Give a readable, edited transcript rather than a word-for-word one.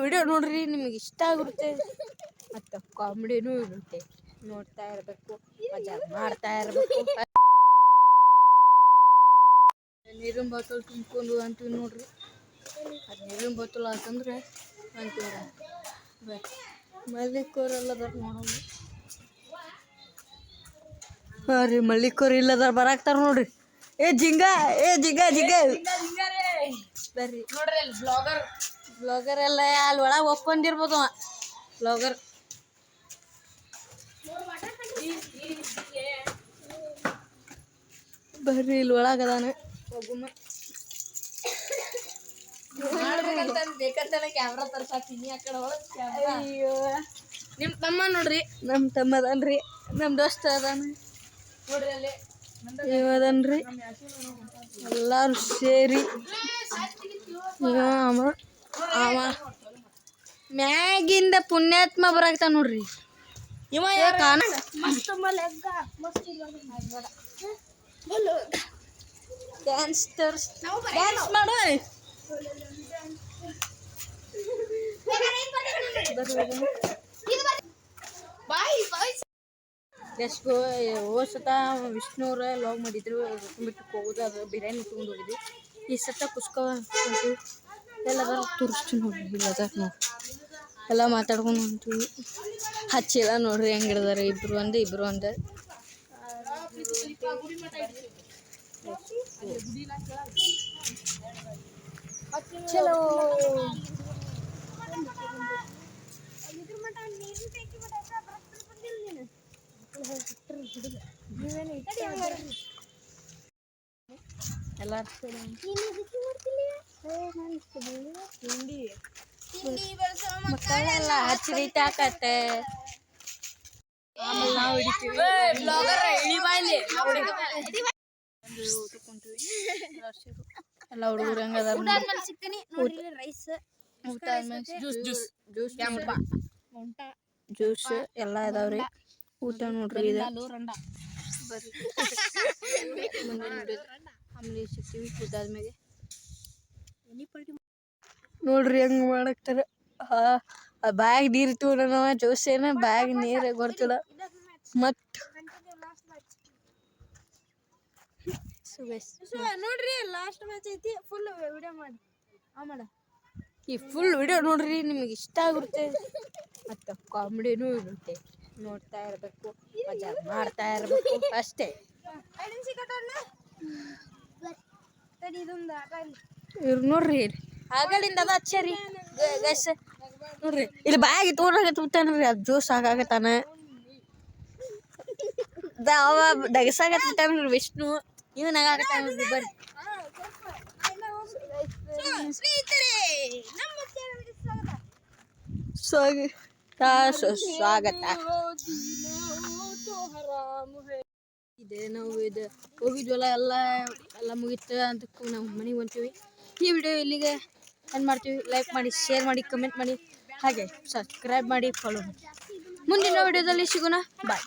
Video ನೋಡ್ರಿ, ನಿಮಗೆ ಇಷ್ಟ ಆಗಿರುತ್ತೆ ಮತ್ತು ಕಾಮಿಡಿನೂ ಇರುತ್ತೆ. ನೋಡ್ತಾ ಇರಬೇಕು, ಮಜಾ ಮಾಡ್ತಾ ಇರಬೇಕು. ನೀರಿನ ಬಾಟಲ್ ತುಂಬ್ಕೊಂಡು ಅಂತೀವಿ ನೋಡ್ರಿ. ಅದು ನೀರಿನ ಬಾಟಲ್ ಹಾಕಂದ್ರೆ ಅಂತೀವಿ ಮಲ್ಲಿಕೋರೆಲ್ಲದಾರ ನೋಡೋದು. ಹಾಂ ರೀ, ಮಲ್ಲಿಕೋರು ಇಲ್ಲದಾರ ಬರಾಕ್ತಾರ ನೋಡ್ರಿ. ಜಿಂಗ ಬರ್ರಿ ನೋಡ್ರಿ. ಅಲ್ಲಿ ಬ್ಲಾಗರ್ ಎಲ್ಲ ಅಲ್ಲಿ ಒಳಗೆ ಒಪ್ಕೊಂಡಿರ್ಬೋದು. ಬ್ಲಾಗರ್ ಬರ್ರಿ, ಇಲ್ಲಿ ಒಳಗದಾನ ಒಬ್ಬಮ್ಮ. ಬೇಕಂತಾನೆ ಕ್ಯಾಮ್ರಾ ತರ್ಸಾತೀನಿ ಆ ಕಡೆ ಒಳಗೆ. ಅಯ್ಯೋ, ನಿಮ್ಮ ತಮ್ಮ ನೋಡ್ರಿ, ನಮ್ಮ ತಮ್ಮ ಅದನ್ರಿ, ನಮ್ಮ ದೋಸ್ತ ಅದಾನ ನೋಡ್ರಿ. ಅಲ್ಲಿ ಇವದನ್ರಿ, ಎಲ್ಲಾರು ಸೇರಿ ಅವ ಮ್ಯಾಗಿಂದ ಪುಣ್ಯಾತ್ಮ ಬರಾಕ್ತ ನೋಡ್ರಿ. ಇವ ಕಾಣ ಡ್ಯಾನ್ಸ್ ಮಾಡು. ಎಷ್ಟು ಸತ ವಿಷ್ಣು ಅವರ ಲಾಗ್ ಮಾಡಿದ್ರು, ಬಿಟ್ಟು ಹೋಗೋದು, ಅದು ಬಿರಿಯಾನಿ ತೊಗೊಂಡು ಹೋಗಿದ್ವಿ. ಈ ಸತ ಕುಸ್ಕ ಹೊಂತೀವಿ. ಎಲ್ಲದ ತೋರಿಸ್ತೀವಿ ನೋಡ್ರಿ. ಇಲ್ಲದ ನೋಡಿ ಎಲ್ಲ ಮಾತಾಡ್ಕೊಂಡು ಹೊಂತೀವಿ. ಹಚ್ಚಿಲ್ಲ ನೋಡ್ರಿ ಹೆಂಗೆ ಹಿಡ್ದಾರೆ. ಇಬ್ರು ಒಂದೇ ಚಲೋ. ಮಕ್ಕಳೆಲ್ಲ ಹಚ್ಚಿರೀತಿ ಹಾಕತ್ತೆ. ಆಮೇಲೆ ನಾವು ಹಿಡಿತೀವಿ. ಎಲ್ಲ ಹುಡುಗರು ಹೆಂಗದಾರ ಜ್ಯೂಸ್ ಎಲ್ಲ ಇದಾವ್ರಿ. ಊಟ ನೋಡ್ರಿ. ಇದೆ ಬರ್ರಿ ಆಮೇಲೆ ಸಿಗ್ತೀವಿ. ಇದಾದ್ಮೇಲೆ ನೋಡ್ರಿ ಹೆಂಗ್ ಮಾಡಕ್ತಾರ. ಬ್ಯಾಗ್ ನೀರು ತಗೊಂಡ ಜ್ಯೂಸ್ ಏನ ಬ್ಯಾಗ್ ನೀರು ಗೊತ್ತಿಲ್ಲ. ಮತ್ ನೋಡ್ರಿ ಲಾಸ್ಟ್ ಮ್ಯಾಚ್ ಐತಿ. ಫುಲ್ ವಿಡಿಯೋ ಮಾಡಿ ಈ ಫುಲ್ ವಿಡಿಯೋ ನೋಡ್ರಿ, ನಿಮಗೆ ಇಷ್ಟ ಆಗಿರುತ್ತೆ ಮತ್ತು ಕಾಮಿಡಿನೂ ಇರುತ್ತೆ. ನೋಡ್ತಾ ಇರಬೇಕು, ಮಜಾ ಮಾಡ್ತಾ ಇರಬೇಕು ಅಷ್ಟೇ. ಇವ್ರು ನೋಡ್ರಿ ಆಗಲಿಂದ ಅದ ಹಚ್ಚರಿ ಗೈಸ್ ನೋಡ್ರಿ. ಇಲ್ಲಿ ಬ್ಯಾಗ್ ತೋರಾಗತ್ತಾನ್ರಿ, ಅದು ಜ್ಯೂಸ್ ಆಗಾಕತ್ತಾನ. ಅವ ದಗಸಾಗತ್ತಾನ್ರಿ ವಿಷ್ಣು, ಇವ್ ನಗಾಕತ್ತಾನ ನೋಡ್ರಿ. ಬರ್ರಿ ಸ್ವಾಗತ. ಇದೆ ನಾವು ಇದು ಹೋಗಿದ್ವಲ್ಲ, ಎಲ್ಲ ಮುಗಿತ ಅಂತ ನಾವು ಮನೆಗೆ ಹೊಂತೀವಿ. ಈ ವಿಡಿಯೋ ಇಲ್ಲಿಗೆ ಎಂಡ್ ಮಾಡ್ತೀವಿ. ಲೈಕ್ ಮಾಡಿ, ಶೇರ್ ಮಾಡಿ, ಕಮೆಂಟ್ ಮಾಡಿ, ಹಾಗೆ ಸಬ್ಸ್ಕ್ರೈಬ್ ಮಾಡಿ, ಫಾಲೋ ಮಾಡಿ. ಮುಂದಿನ ವಿಡಿಯೋದಲ್ಲಿ ಸಿಗೋಣ. ಬಾಯ್.